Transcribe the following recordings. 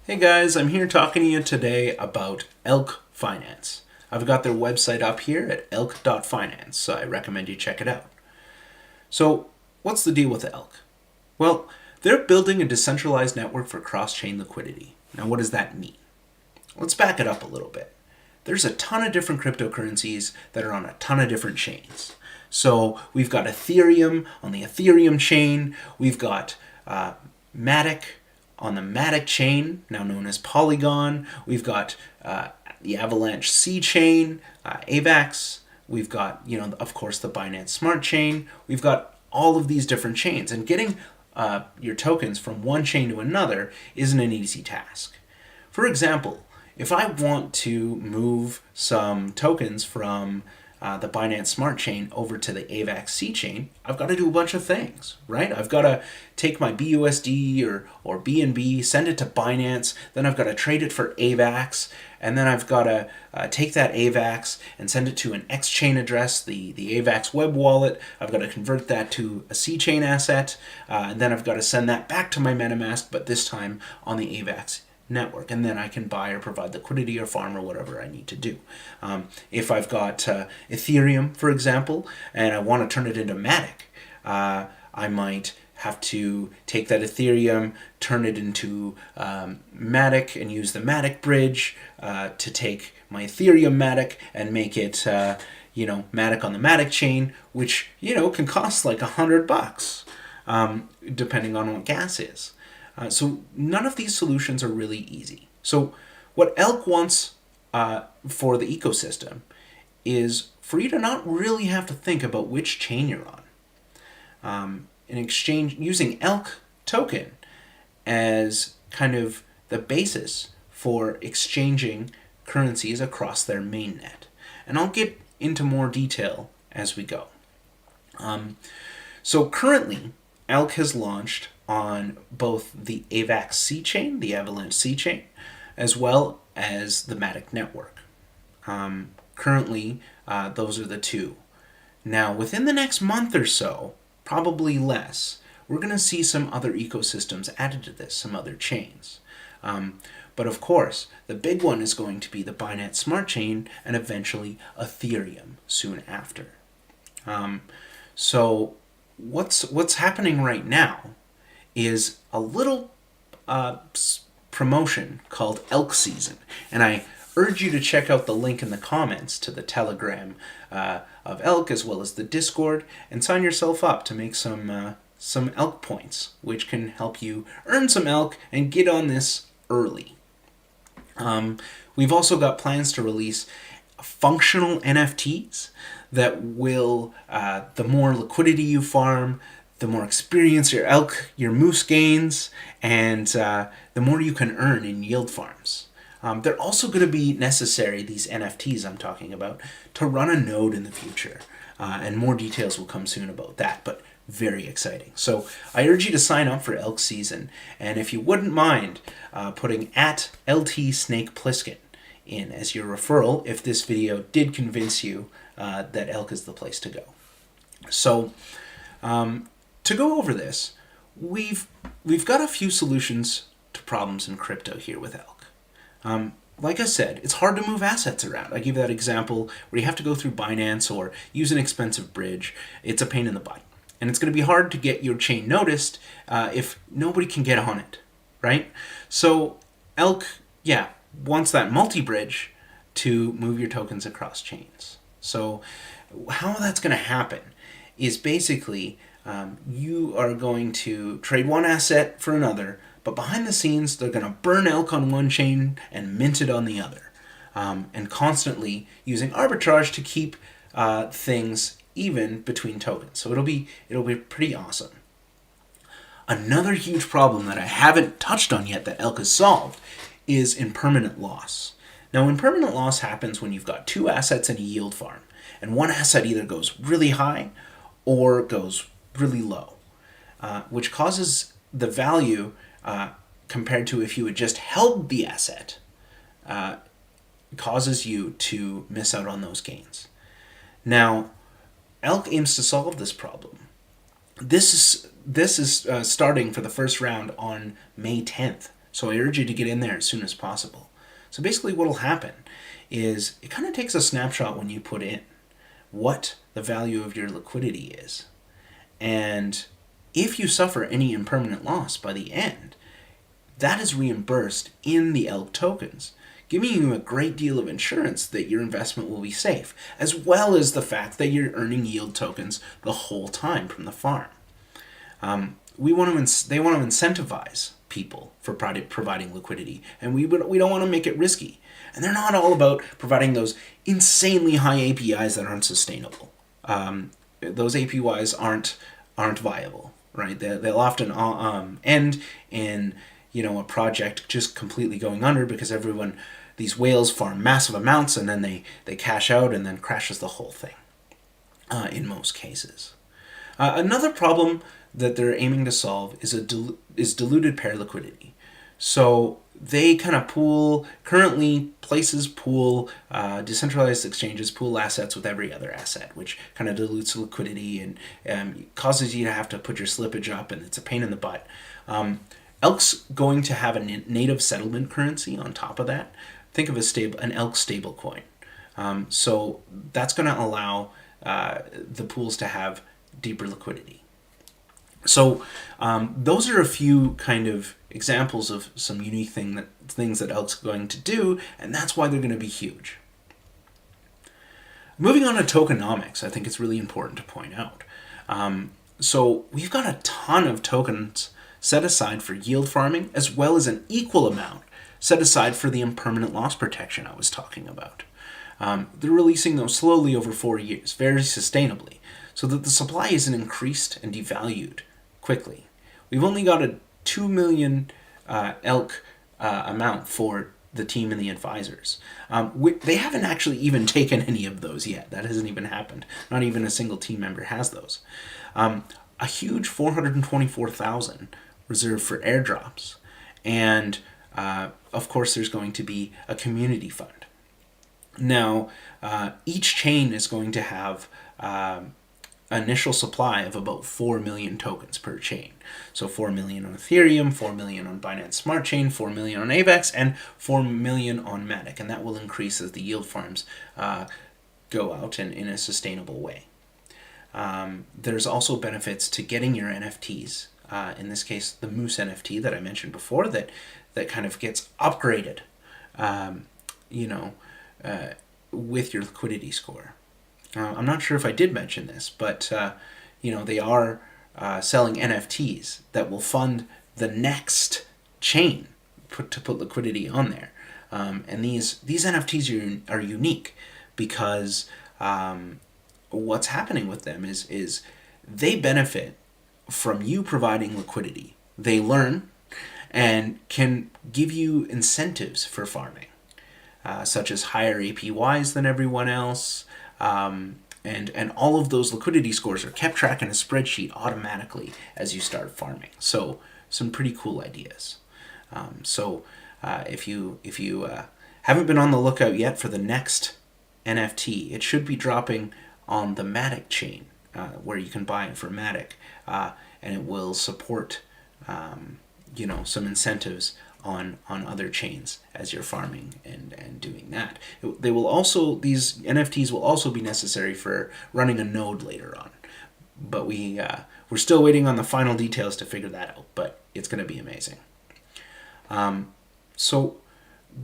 Hey guys, I'm here talking to you today about Elk Finance. I've got their website up here at elk.finance, so I recommend you check it out. So, what's the deal with Elk? Well, they're building a decentralized network for cross-chain liquidity. Now, what does that mean? Let's back it up a little bit. There's a ton of different cryptocurrencies that are on a ton of different chains. So, we've got Ethereum on the Ethereum chain, we've got Matic on the Matic chain, now known as Polygon. We've got the Avalanche C chain, AVAX. We've got, of course, the Binance Smart Chain. We've got all of these different chains. And getting your tokens from one chain to another isn't an easy task. For example, if I want to move some tokens from the Binance Smart Chain over to the AVAX C chain, I've got to do a bunch of things, right? I've got to take my BUSD or BNB, send it to Binance, then I've got to trade it for AVAX, and then I've got to take that AVAX and send it to an X chain address, the AVAX web wallet. I've got to convert that to a C chain asset, and then I've got to send that back to my MetaMask, but this time on the AVAX network, and then I can buy or provide liquidity or farm or whatever I need to do. If I've got Ethereum, for example, and I want to turn it into Matic, I might have to take that Ethereum, turn it into Matic, and use the Matic bridge to take my Ethereum Matic and make it Matic on the Matic chain, which can cost like $100, depending on what gas is. So none of these solutions are really easy. So what Elk wants for the ecosystem is for you to not really have to think about which chain you're on. In exchange, using Elk token as kind of the basis for exchanging currencies across their mainnet. And I'll get into more detail as we go. So currently, Elk has launched on both the AVAX C chain, the Avalanche C chain, as well as the Matic network. Currently, those are the two. Now, within the next month or so, probably less, we're going to see some other ecosystems added to this, some other chains. But of course, the big one is going to be the Binance Smart Chain and eventually Ethereum soon after. So what's happening right now is a little promotion called Elk Season. And I urge you to check out the link in the comments to the Telegram of Elk as well as the Discord and sign yourself up to make some Elk points, which can help you earn some Elk and get on this early. We've also got plans to release functional NFTs that will, the more liquidity you farm, the more experience your elk, your moose gains, and the more you can earn in yield farms. They're also going to be necessary, these NFTs I'm talking about, to run a node in the future. And more details will come soon about that, but very exciting. So I urge you to sign up for Elk Season, and if you wouldn't mind putting at LT Snake Plissken in as your referral if this video did convince you that Elk is the place to go. So to go over this, we've got a few solutions to problems in crypto here with Elk. Like I said, it's hard to move assets around. I give that example where you have to go through Binance or use an expensive bridge. It's a pain in the butt. And it's going to be hard to get your chain noticed if nobody can get on it, right? So Elk, wants that multi-bridge to move your tokens across chains. So how that's going to happen is basically you are going to trade one asset for another, but behind the scenes, they're going to burn Elk on one chain and mint it on the other, and constantly using arbitrage to keep things even between tokens. So it'll be pretty awesome. Another huge problem that I haven't touched on yet that Elk has solved is impermanent loss. Now, impermanent loss happens when you've got two assets in a yield farm, and one asset either goes really high or goes really low, which causes the value compared to if you had just held the asset, causes you to miss out on those gains. Now, Elk aims to solve this problem. This is starting for the first round on May 10th, So I urge you to get in there as soon as possible. So basically what will happen is it kind of takes a snapshot when you put in what the value of your liquidity is. And if you suffer any impermanent loss by the end, that is reimbursed in the Elk tokens, giving you a great deal of insurance that your investment will be safe, as well as the fact that you're earning yield tokens the whole time from the farm. They want to incentivize people for providing liquidity, and we don't want to make it risky. And they're not all about providing those insanely high APIs that aren't sustainable. Those APYs aren't viable, right? They'll often end in a project just completely going under because these whales farm massive amounts and then they cash out and then crashes the whole thing in most cases. Another problem that they're aiming to solve is diluted pair liquidity. So they kind of currently places pool, decentralized exchanges pool assets with every other asset, which kind of dilutes liquidity and causes you to have to put your slippage up, and it's a pain in the butt. Elk's going to have a native settlement currency on top of that. Think of an Elk stable coin. So that's going to allow the pools to have deeper liquidity. So those are a few kind of examples of some unique things that Elk's going to do, and that's why they're going to be huge. Moving on to tokenomics, I think it's really important to point out. So we've got a ton of tokens set aside for yield farming, as well as an equal amount set aside for the impermanent loss protection I was talking about. They're releasing those slowly over 4 years, very sustainably, so that the supply isn't increased and devalued quickly. We've only got a 2 million Elk amount for the team and the advisors. They haven't actually even taken any of those yet. That hasn't even happened. Not even a single team member has those. A huge 424,000 reserved for airdrops. And of course there's going to be a community fund. Now, each chain is going to have initial supply of about 4 million tokens per chain. So 4 million on Ethereum, 4 million on Binance Smart Chain, 4 million on AVAX, and 4 million on Matic. And that will increase as the yield farms go out in a sustainable way. There's also benefits to getting your NFTs. In this case, the Moose NFT that I mentioned before, that kind of gets upgraded, with your liquidity score. I'm not sure if I did mention this, but they are selling NFTs that will fund the next chain to put liquidity on there. And these NFTs are unique because what's happening with them is they benefit from you providing liquidity. They learn and can give you incentives for farming, such as higher APYs than everyone else. And all of those liquidity scores are kept track in a spreadsheet automatically as you start farming. So some pretty cool ideas. If you haven't been on the lookout yet for the next NFT, it should be dropping on the Matic chain, where you can buy it for Matic, and it will support some incentives on other chains as you're farming and doing that. These NFTs will also be necessary for running a node later on, but we're still waiting on the final details to figure that out. But it's going to be amazing. So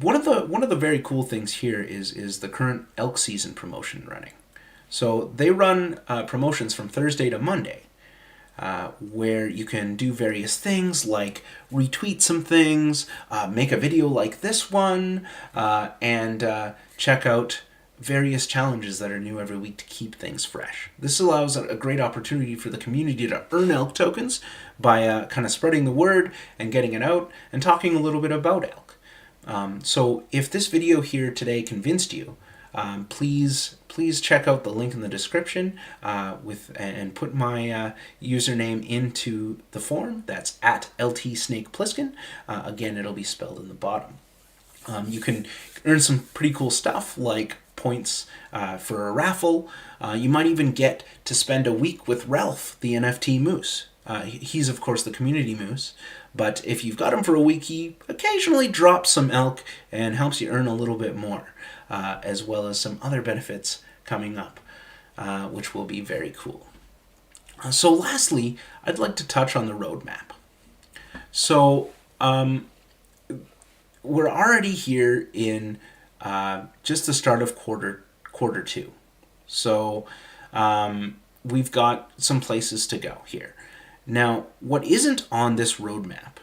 one of the very cool things here is the current Elk Season promotion running. So they run promotions from Thursday to Monday, where you can do various things like retweet some things, make a video like this one, and check out various challenges that are new every week to keep things fresh. This allows a great opportunity for the community to earn Elk tokens by kind of spreading the word and getting it out and talking a little bit about Elk. So if this video here today convinced you, please check out the link in the description and put my username into the form. That's at @LTSnakePlissken. Again, it'll be spelled in the bottom. You can earn some pretty cool stuff like points for a raffle. You might even get to spend a week with Ralph, the NFT moose. He's, of course, the community moose, But if you've got him for a week, he occasionally drops some elk and helps you earn a little bit more, as well as some other benefits coming up, which will be very cool. So lastly, I'd like to touch on the roadmap. So we're already here in just the start of quarter two. So we've got some places to go here. Now, what isn't on this roadmap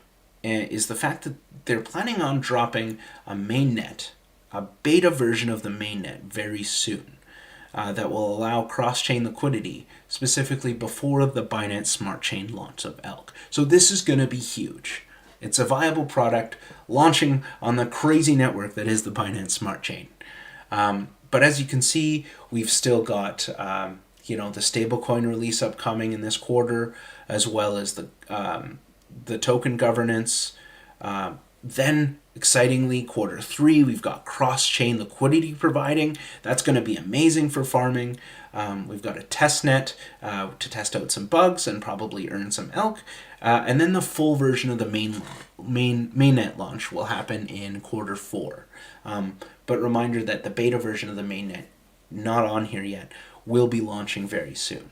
is the fact that they're planning on dropping a mainnet, a beta version of the mainnet very soon. That will allow cross-chain liquidity, specifically before the Binance Smart Chain launch of Elk. So this is going to be huge. It's a viable product launching on the crazy network that is the Binance Smart Chain. But as you can see, we've still got the stablecoin release upcoming in this quarter, as well as the token governance. Then, excitingly, quarter three, we've got cross-chain liquidity providing. That's going to be amazing for farming. We've got a test net to test out some bugs and probably earn some elk. And then the full version of the mainnet launch will happen in quarter four. But reminder that the beta version of the mainnet, not on here yet, will be launching very soon.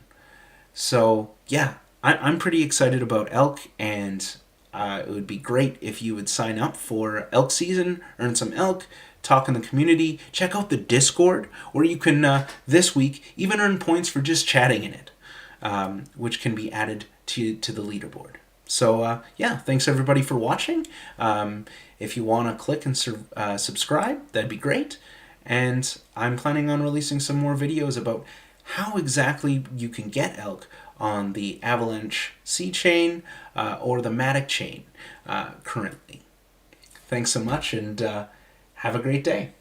So, yeah, I'm pretty excited about Elk, and it would be great if you would sign up for Elk Season, earn some elk, talk in the community, check out the Discord, where you can, this week, even earn points for just chatting in it, which can be added to the leaderboard. So, yeah, thanks everybody for watching. If you want to click and subscribe, that'd be great. And I'm planning on releasing some more videos about how exactly you can get elk on the Avalanche C chain or the Matic chain currently. Thanks so much, and have a great day.